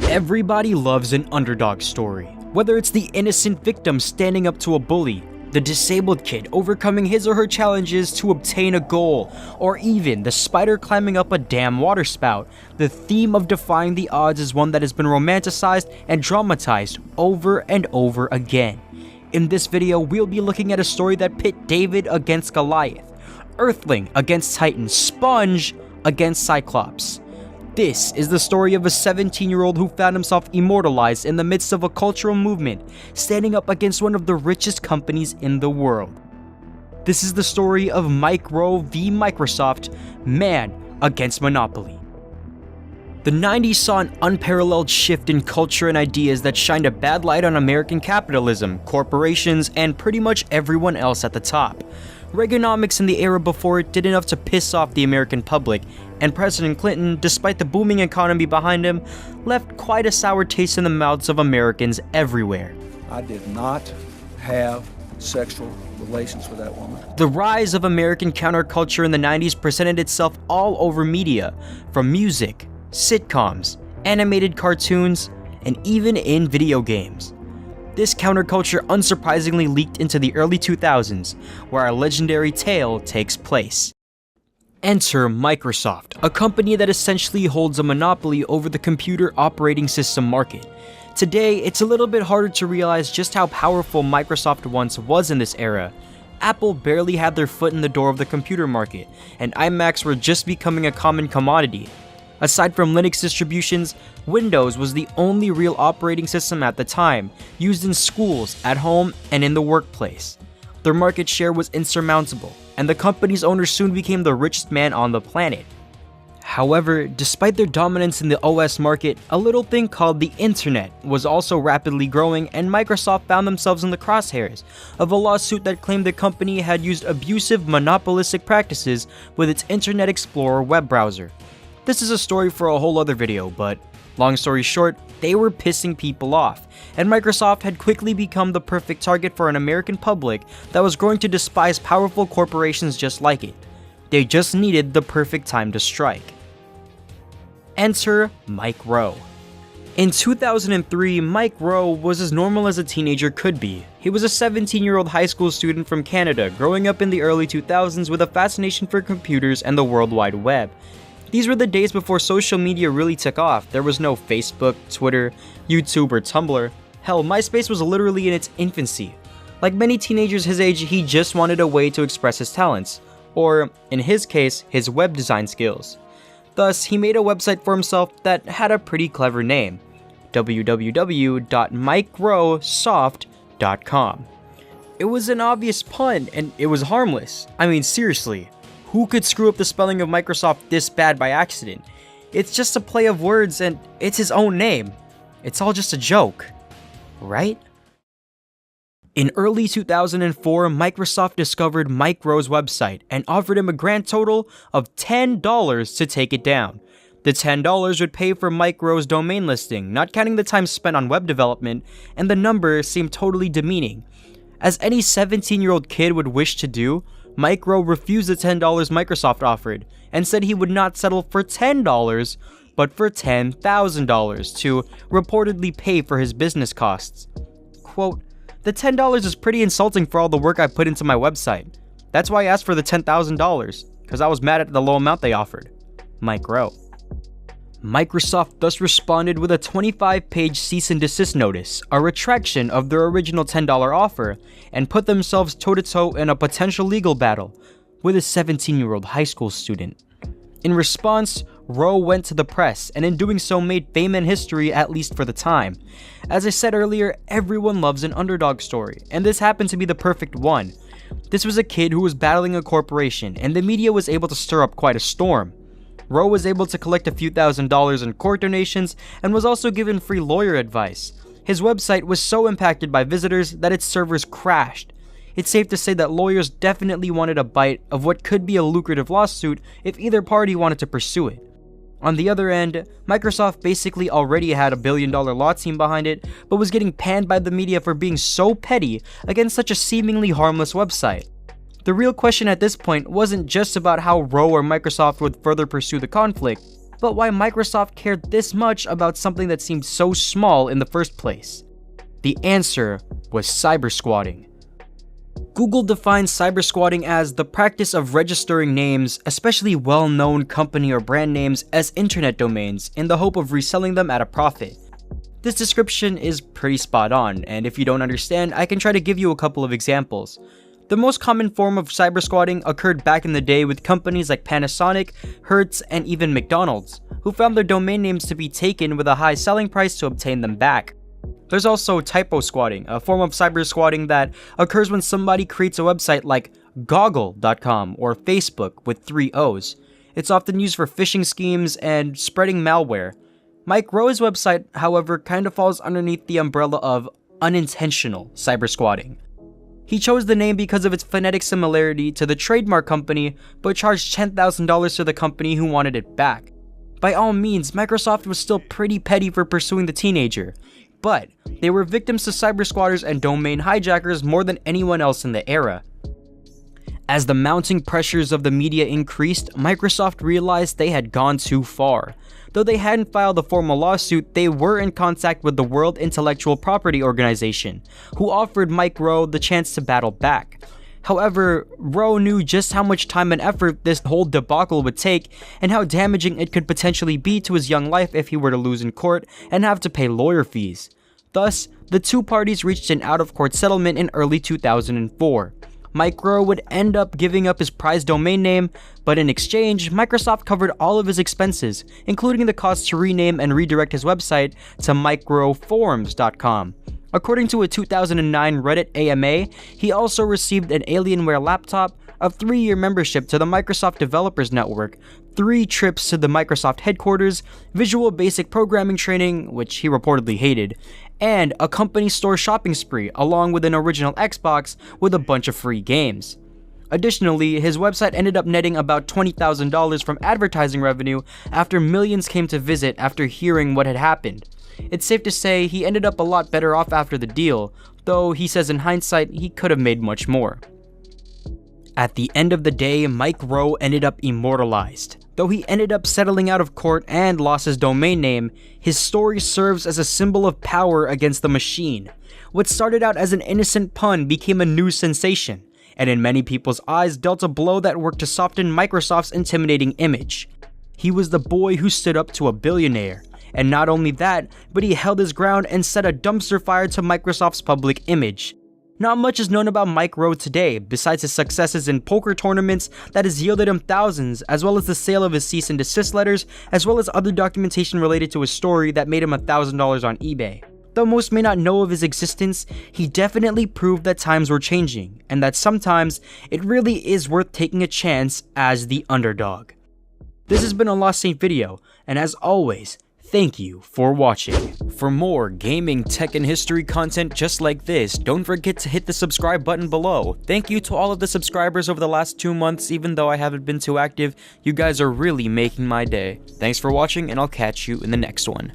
Everybody loves an underdog story, whether it's the innocent victim standing up to a bully, the disabled kid overcoming his or her challenges to obtain a goal, or even the spider climbing up a damn water spout. The theme of defying the odds is one that has been romanticized and dramatized over and over again. In this video, we'll be looking at a story that pit David against Goliath, Earthling against Titan, Sponge against Cyclops. This is the story of a 17-year-old who found himself immortalized in the midst of a cultural movement, standing up against one of the richest companies in the world. This is the story of Mike Rowe v. Microsoft, man against monopoly. The 90s saw an unparalleled shift in culture and ideas that shined a bad light on American capitalism, corporations, and pretty much everyone else at the top. Reaganomics and the era before it did enough to piss off the American public, and President Clinton, despite the booming economy behind him, left quite a sour taste in the mouths of Americans everywhere. I did not have sexual relations with that woman. The rise of American counterculture in the 90s presented itself all over media, from music, sitcoms, animated cartoons, and even in video games. This counterculture unsurprisingly leaked into the early 2000s, where our legendary tale takes place. Enter Microsoft, a company that essentially holds a monopoly over the computer operating system market. Today, it's a little bit harder to realize just how powerful Microsoft once was in this era. Apple barely had their foot in the door of the computer market, and iMacs were just becoming a common commodity. Aside from Linux distributions, Windows was the only real operating system at the time, used in schools, at home, and in the workplace. Their market share was insurmountable, and the company's owner soon became the richest man on the planet. However, despite their dominance in the OS market, a little thing called the Internet was also rapidly growing, and Microsoft found themselves in the crosshairs of a lawsuit that claimed the company had used abusive monopolistic practices with its Internet Explorer web browser. This is a story for a whole other video, but long story short, they were pissing people off, and Microsoft had quickly become the perfect target for an American public that was growing to despise powerful corporations just like it. They just needed the perfect time to strike. Enter Mike Rowe. In 2003, Mike Rowe was as normal as a teenager could be. He was a 17-year-old high school student from Canada, growing up in the early 2000s with a fascination for computers and the World Wide Web. These were the days before social media really took off. There was no Facebook, Twitter, YouTube, or Tumblr. Hell, MySpace was literally in its infancy. Like many teenagers his age, he just wanted a way to express his talents, or, in his case, his web design skills. Thus, he made a website for himself that had a pretty clever name, www.MikeRoweSoft.com. It was an obvious pun, and it was harmless. I mean, seriously. Who could screw up the spelling of Microsoft this bad by accident? It's just a play of words and it's his own name. It's all just a joke, right? In early 2004, Microsoft discovered Mike Rowe's website and offered him a grand total of $10 to take it down. The $10 would pay for Mike Rowe's domain listing, not counting the time spent on web development, and the number seemed totally demeaning. As any 17-year-old kid would wish to do, Mike Rowe refused the $10 Microsoft offered, and said he would not settle for $10, but for $10,000 to reportedly pay for his business costs. Quote, "The $10 is pretty insulting for all the work I put into my website. That's why I asked for the $10,000, because I was mad at the low amount they offered." Mike Rowe. Microsoft thus responded with a 25-page cease and desist notice, a retraction of their original $10 offer, and put themselves toe-to-toe in a potential legal battle with a 17-year-old high school student. In response, Rowe went to the press, and in doing so made fame and history, at least for the time. As I said earlier, everyone loves an underdog story, and this happened to be the perfect one. This was a kid who was battling a corporation, and the media was able to stir up quite a storm. Rowe was able to collect a few $1,000s in court donations and was also given free lawyer advice. His website was so impacted by visitors that its servers crashed. It's safe to say that lawyers definitely wanted a bite of what could be a lucrative lawsuit if either party wanted to pursue it. On the other end, Microsoft basically already had a billion-dollar law team behind it, but was getting panned by the media for being so petty against such a seemingly harmless website. The real question at this point wasn't just about how Rowe or Microsoft would further pursue the conflict, but why Microsoft cared this much about something that seemed so small in the first place? The answer was cybersquatting. Google defines cybersquatting as the practice of registering names, especially well-known company or brand names, as internet domains in the hope of reselling them at a profit. This description is pretty spot on, and if you don't understand, I can try to give you a couple of examples. The most common form of cybersquatting occurred back in the day with companies like Panasonic, Hertz, and even McDonald's, who found their domain names to be taken with a high selling price to obtain them back. There's also typo squatting, a form of cybersquatting that occurs when somebody creates a website like goggle.com or Facebook with 3 O's. It's often used for phishing schemes and spreading malware. Mike Rowe's website, however, kind of falls underneath the umbrella of unintentional cybersquatting. He chose the name because of its phonetic similarity to the trademark company, but charged $10,000 to the company who wanted it back. By all means, Microsoft was still pretty petty for pursuing the teenager, but they were victims to cybersquatters and domain hijackers more than anyone else in the era. As the mounting pressures of the media increased, Microsoft realized they had gone too far. Though they hadn't filed a formal lawsuit, they were in contact with the World Intellectual Property Organization, who offered Mike Rowe the chance to battle back. However, Rowe knew just how much time and effort this whole debacle would take, and how damaging it could potentially be to his young life if he were to lose in court and have to pay lawyer fees. Thus, the two parties reached an out-of-court settlement in early 2004. Mike Rowe would end up giving up his prized domain name, but in exchange, Microsoft covered all of his expenses, including the cost to rename and redirect his website to MikeRoweForums.com. According to a 2009 Reddit AMA, he also received an Alienware laptop, a 3-year membership to the Microsoft Developers Network, 3 trips to the Microsoft headquarters, Visual Basic programming training, which he reportedly hated, and a company store shopping spree along with an original Xbox with a bunch of free games. Additionally, his website ended up netting about $20,000 from advertising revenue after millions came to visit after hearing what had happened. It's safe to say he ended up a lot better off after the deal, though he says in hindsight he could have made much more. At the end of the day, Mike Rowe ended up immortalized. Though he ended up settling out of court and lost his domain name, his story serves as a symbol of power against the machine. What started out as an innocent pun became a news sensation, and in many people's eyes dealt a blow that worked to soften Microsoft's intimidating image. He was the boy who stood up to a billionaire, and not only that, but he held his ground and set a dumpster fire to Microsoft's public image. Not much is known about Mike Rowe today, besides his successes in poker tournaments that has yielded him thousands, as well as the sale of his cease and desist letters, as well as other documentation related to his story that made him $1,000 on eBay. Though most may not know of his existence, he definitely proved that times were changing, and that sometimes it really is worth taking a chance as the underdog. This has been a Lost Saint video, and as always, thank you for watching. For more gaming, tech, and history content just like this, don't forget to hit the subscribe button below. Thank you to all of the subscribers over the last 2 months, even though I haven't been too active. You guys are really making my day. Thanks for watching, and I'll catch you in the next one.